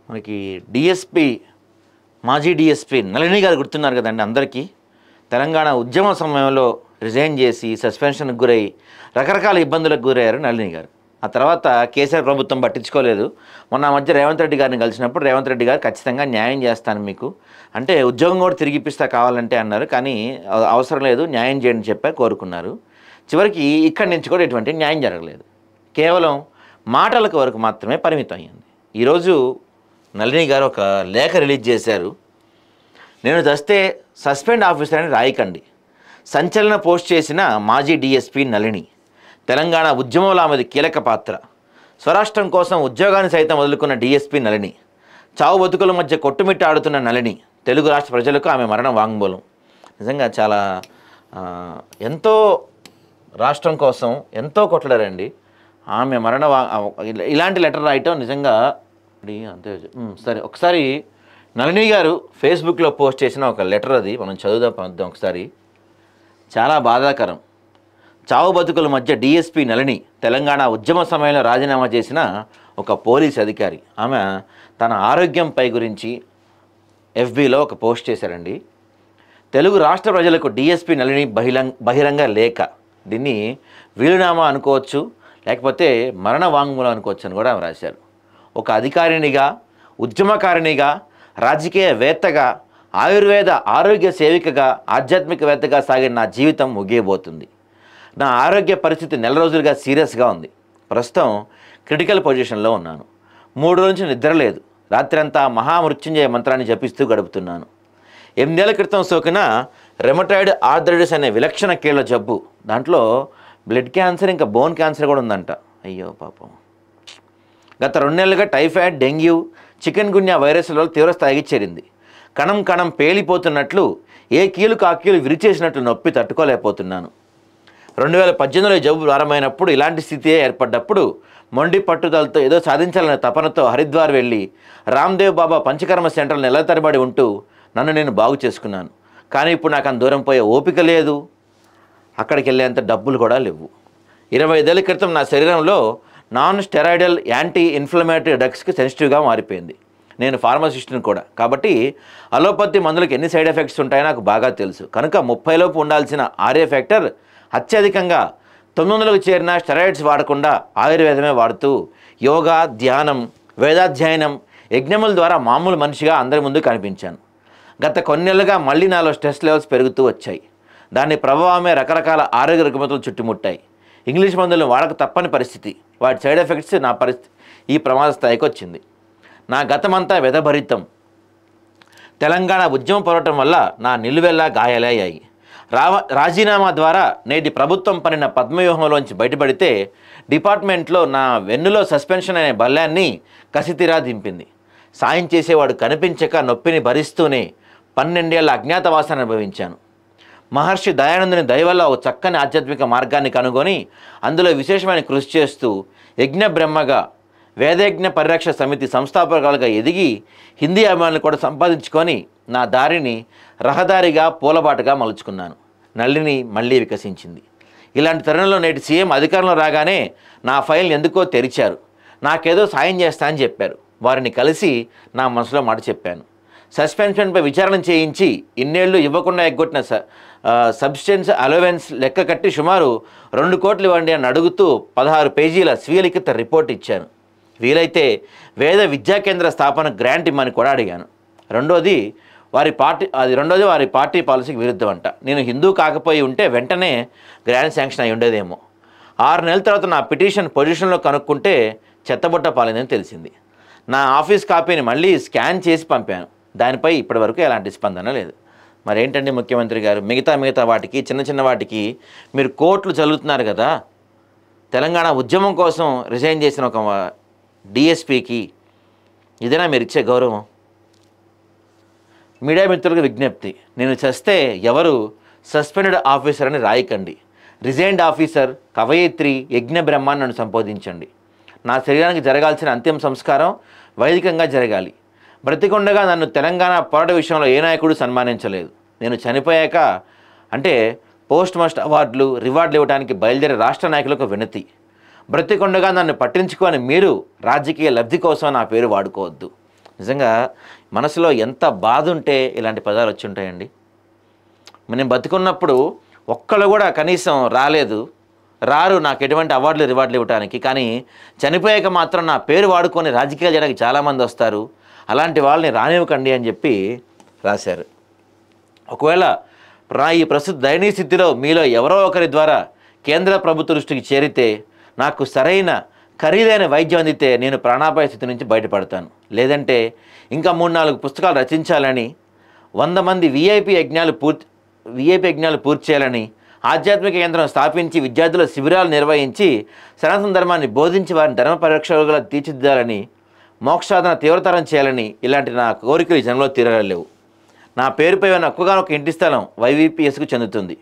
మనకి డిఎస్పి మాజీ డిఎస్పి నళిని గారు గుర్తున్నారు కదండి అందరికీ. తెలంగాణ ఉద్యమ సమయంలో రిజైన్ చేసి సస్పెన్షన్కి గురై రకరకాల ఇబ్బందులకు గురయ్యారు నళిని గారు. ఆ తర్వాత కేసీఆర్ ప్రభుత్వం పట్టించుకోలేదు. మొన్న మధ్య రేవంత్ రెడ్డి గారిని కలిసినప్పుడు రేవంత్ రెడ్డి గారు ఖచ్చితంగా న్యాయం చేస్తాను మీకు, అంటే ఉద్యోగం కూడా తిరిగి ఇప్పిస్తా కావాలంటే అన్నారు. కానీ అవసరం లేదు, న్యాయం చేయండి చెప్పి కోరుకున్నారు. చివరికి ఇక్కడి నుంచి కూడా ఎటువంటి న్యాయం జరగలేదు, కేవలం మాటలకు వరకు మాత్రమే పరిమితం అయ్యింది. ఈరోజు నళిని గారు ఒక లేఖ రిలీజ్ చేశారు. నేను చస్తే సస్పెండ్ ఆఫీసర్ అని రాయకండి, సంచలన పోస్ట్ చేసిన మాజీ డిఎస్పి నళిని. తెలంగాణ ఉద్యమంలో ఆమెది కీలక పాత్ర. స్వరాష్ట్రం కోసం ఉద్యోగాన్ని సైతం వదులుకున్న డిఎస్పి నళిని. చావు బతుకుల మధ్య కొట్టుమిట్టాడుతున్న నళిని. తెలుగు రాష్ట్ర ప్రజలకు ఆమె మరణ వాంగ్మూలం. నిజంగా చాలా ఎంతో రాష్ట్రం కోసం ఎంతో కొట్లాడారండి. ఆమె మరణ ఇలాంటి లెటర్ రాయటం నిజంగా అంతే. సరే, ఒకసారి నళిని గారు ఫేస్బుక్లో పోస్ట్ చేసిన ఒక లెటర్, అది మనం చదువుదాం ఒకసారి. చాలా బాధాకరం. చావు బతుకుల మధ్య డిఎస్పి నళిని తెలంగాణ ఉద్యమ సమయంలో రాజీనామా చేసిన ఒక పోలీస్ అధికారి. ఆమె తన ఆరోగ్యంపై గురించి ఎఫ్బీలో ఒక పోస్ట్ చేశారండి. తెలుగు రాష్ట్ర ప్రజలకు డిఎస్పి నళిని బహిరంగ లేఖ. దీన్ని వీలునామా అనుకోవచ్చు, లేకపోతే మరణ వాంగ్మూలం అనుకోవచ్చు అని కూడా ఆమె రాశారు. ఒక అధికారినిగా, ఉద్యమకారినిగా, రాజకీయవేత్తగా, ఆయుర్వేద ఆరోగ్య సేవికగా, ఆధ్యాత్మికవేత్తగా సాగిన నా జీవితం ముగియబోతుంది. నా ఆరోగ్య పరిస్థితి నెల రోజులుగా సీరియస్గా ఉంది. ప్రస్తుతం క్రిటికల్ పొజిషన్లో ఉన్నాను. 3 రోజుల నుంచి నిద్ర లేదు. రాత్రంతా మహామృత్యుంజయ మంత్రాన్ని జపిస్తూ గడుపుతున్నాను. 8 ఏళ్ల క్రితం సోకిన రెమటాయిడ్ ఆర్థరైటిస్ అనే విలక్షణ కీళ్ల జబ్బు. దాంట్లో బ్లడ్ క్యాన్సర్, ఇంకా బోన్ క్యాన్సర్ కూడా ఉందంట. అయ్యో పాపం. గత 2 నెలలుగా టైఫాయిడ్, డెంగ్యూ, చికెన్ గున్యా వైరస్లలో తీవ్ర స్థాయికి చేరింది. కణం కణం పేలిపోతున్నట్లు, ఏ కీలుకు ఆ కీలు విరిచేసినట్లు నొప్పి తట్టుకోలేకపోతున్నాను. 2018లో ఈ జబ్బు ప్రారంభమైనప్పుడు ఇలాంటి స్థితి ఏర్పడ్డప్పుడు మొండి పట్టుదలతో ఏదో సాధించాలనే తపనతో హరిద్వార్ వెళ్ళి రామ్దేవ్ బాబా పంచకర్మ సెంటర్లో నెల తరబడి ఉంటూ నన్ను నేను బాగు చేసుకున్నాను. కానీ ఇప్పుడు నాకు అంత దూరం పోయే ఓపిక లేదు, అక్కడికి వెళ్ళేంత డబ్బులు కూడా లేవు. 25 ఏళ్ల క్రితం నా శరీరంలో నాన్ స్టెరాయిడల్ యాంటీ ఇన్ఫ్లమేటరీ డ్రగ్స్కి సెన్సిటివ్గా మారిపోయింది. నేను ఫార్మసిస్ట్ని కూడా, కాబట్టి అలోపతి మందులకు ఎన్ని సైడ్ ఎఫెక్ట్స్ ఉంటాయో నాకు బాగా తెలుసు. కనుక 30 లోపు ఉండాల్సిన ఆర్ఏ ఫ్యాక్టర్ అత్యధికంగా 900కు చేరిన స్టెరాయిడ్స్ వాడకుండా ఆయుర్వేదమే వాడుతూ యోగా, ధ్యానం, వేదాధ్యయనం, యజ్ఞముల ద్వారా మామూలు మనిషిగా అందరి ముందు కనిపించాను. గత కొన్నేళ్లుగా మళ్ళీ నాలో స్ట్రెస్ లెవెల్స్ పెరుగుతూ వచ్చాయి. దాని ప్రభావమే రకరకాల ఆరోగ్య రుగ్మతలు చుట్టుముట్టాయి. ఇంగ్లీష్ మందులను వాడక తప్పని పరిస్థితి. వాటి సైడ్ ఎఫెక్ట్స్ నా పరిస్థితి ఈ ప్రమాద స్థాయికి వచ్చింది. నా గతమంతా వ్యధభరితం. తెలంగాణ ఉద్యమ పోరాటం వల్ల నా నిలువెల్లా గాయాలయ్యాయి. రాజీనామా ద్వారా నేటి ప్రభుత్వం పనిన పద్మవ్యూహంలోంచి బయటపడితే డిపార్ట్మెంట్లో నా వెన్నులో సస్పెన్షన్ అనే బల్యాన్ని కసితీరా దింపింది. సాయం చేసేవాడు కనిపించక నొప్పిని భరిస్తూనే 12 ఏళ్ల అజ్ఞాతవాసాన్ని అనుభవించాను. మహర్షి దయానందుని దయ వల్ల ఒక చక్కని ఆధ్యాత్మిక మార్గాన్ని కనుగొని అందులో విశేషమైన కృషి చేస్తూ యజ్ఞ బ్రహ్మగా, వేదయజ్ఞ పరిరక్ష సమితి సంస్థాపకులుగా ఎదిగి హిందీ అభిమానులు కూడా సంపాదించుకొని నా దారిని రహదారిగా, పూలబాటగా మలుచుకున్నాను. నళిని మళ్ళీ వికసించింది. ఇలాంటి తరుణంలో నేటి సీఎం అధికారంలో రాగానే నా ఫైల్ ఎందుకో తెరిచారు. నాకేదో సాయం చేస్తా అని చెప్పారు. వారిని కలిసి నా మనసులో మాట చెప్పాను. సస్పెన్షన్పై విచారణ చేయించి ఇన్నేళ్లు ఇవ్వకుండా ఎగ్గొట్టిన సబ్స్టెన్స్ అలవెన్స్ లెక్క కట్టి సుమారు 2 కోట్లు ఇవ్వండి అని అడుగుతూ 16 పేజీల స్వీయలిఖిత రిపోర్ట్ ఇచ్చాను. వీలైతే వేద విద్యా కేంద్ర స్థాపన గ్రాంట్ ఇమ్మని కూడా అడిగాను. రెండోది వారి పార్టీ పాలసీకి విరుద్ధం అంట. నేను హిందూ కాకపోయి ఉంటే వెంటనే గ్రాంట్ శాంక్షన్ అయి ఉండేదేమో. 6 నెలల తర్వాత నా పిటిషన్ పొజిషన్లో కనుక్కుంటే చెత్తబుట్ట పాలిందని తెలిసింది. నా ఆఫీస్ కాపీని మళ్ళీ స్కాన్ చేసి పంపాను. దానిపై ఇప్పటివరకు ఎలాంటి స్పందన లేదు. మరేంటండి ముఖ్యమంత్రి గారు, మిగతా వాటికి, చిన్న వాటికి మీరు కోర్టులు చదువుతున్నారు కదా. తెలంగాణ ఉద్యమం కోసం రిజైన్ చేసిన ఒక డిఎస్పీకి ఇదేనా మీరు ఇచ్చే గౌరవం? మీడియా మిత్రులకు విజ్ఞప్తి, నేను చస్తే ఎవరు సస్పెండెడ్ ఆఫీసర్ అని రాయకండి. రిజైన్డ్ ఆఫీసర్, కవయిత్రి, యజ్ఞ బ్రహ్మాన్ని నన్ను సంబోధించండి. నా శరీరానికి జరగాల్సిన అంతిమ సంస్కారం వైదికంగా జరగాలి. బ్రతికొండగా నన్ను తెలంగాణ పోరాట విషయంలో ఏ నాయకుడు సన్మానించలేదు. నేను చనిపోయాక అంటే పోస్ట్ మాస్టర్ అవార్డులు, రివార్డులు ఇవ్వడానికి బయలుదేరే రాష్ట్ర నాయకులకు వినతి. బ్రతికొండగా నన్ను పట్టించుకొని మీరు రాజకీయ లబ్ధి కోసం నా పేరు వాడుకోవద్దు. నిజంగా మనసులో ఎంత బాధ ఉంటే ఇలాంటి పదాలు వచ్చి ఉంటాయండి. నేను బతుకున్నప్పుడు ఒక్కళ్ళు కూడా కనీసం రారు నాకు ఎటువంటి రివార్డులు ఇవ్వడానికి. కానీ చనిపోయాక మాత్రం నా పేరు వాడుకొని రాజకీయాలు చేయడానికి చాలామంది వస్తారు, అలాంటి వాళ్ళని రానివ్వకండి అని చెప్పి రాశారు. ఒకవేళ ఈ ప్రస్తుత దయనీయ స్థితిలో మీలో ఎవరో ఒకరి ద్వారా కేంద్ర ప్రభుత్వ దృష్టికి చేరితే, నాకు సరైన ఖరీదైన వైద్యం అందితే నేను ప్రాణాపాయ స్థితి నుంచి బయటపడతాను. లేదంటే ఇంకా 3-4 పుస్తకాలు రచించాలని, 100 మంది విఐపి యజ్ఞాలు పూర్తి చేయాలని, ఆధ్యాత్మిక కేంద్రం స్థాపించి విద్యార్థుల శిబిరాలు నిర్వహించి సనాతన ధర్మాన్ని బోధించి వారిని ధర్మ పరిరక్షకులుగా తీర్చిదిద్దాలని, మోక్షాధన తీవ్రతరం చేయాలని, ఇలాంటి నా కోరికలు ఈ జనంలో తీరలేవు. నా పేరుపై ఉన్న ఒక్కగానొక్క ఇంటి స్థలం వైవిపిఎస్కు చెందుతుంది.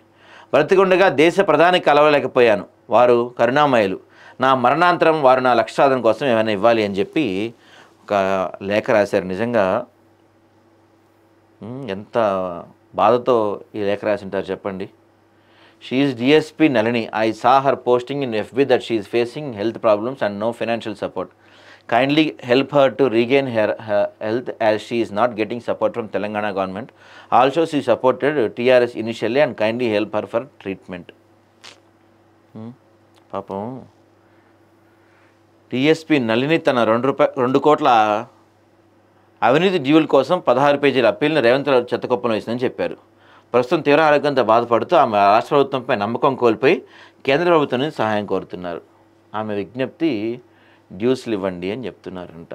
బ్రతికుండగా దేశ ప్రధాని కలవలేకపోయాను. వారు కరుణామయులు. నా మరణాంతరం వారు నా లక్ష్య సాధన కోసం ఏమైనా ఇవ్వాలి అని చెప్పి ఒక లేఖ రాశారు. నిజంగా ఎంత బాధతో ఈ లేఖ రాసి ఉంటారు చెప్పండి. She is DSP Nalini. I saw her posting in FB that she is facing health problems and no financial support. Kindly help her to regain her health as she is not getting support from Telangana government. Also, she supported TRS initially and kindly help her for treatment. పాపం tsp Nalini తన 2 కోట్ల అవినీతి dual కోసం 16 పేజీల అప్పీల్ని రేవంత్ రెడ్డి చెత్తకుప్పలో వేసిందని చెప్పారు. ప్రస్తుతం తీవ్ర ఆరోగ్యంతో బాధపడుతూ ఆమె రాష్ట్ర ప్రభుత్వంపై నమ్మకం కోల్పోయి కేంద్ర ప్రభుత్వం నుంచి సహాయం కోరుతున్నారు. ఆమె విజ్ఞప్తి డ్యూస్లు ఇవ్వండి అని చెప్తున్నారంట.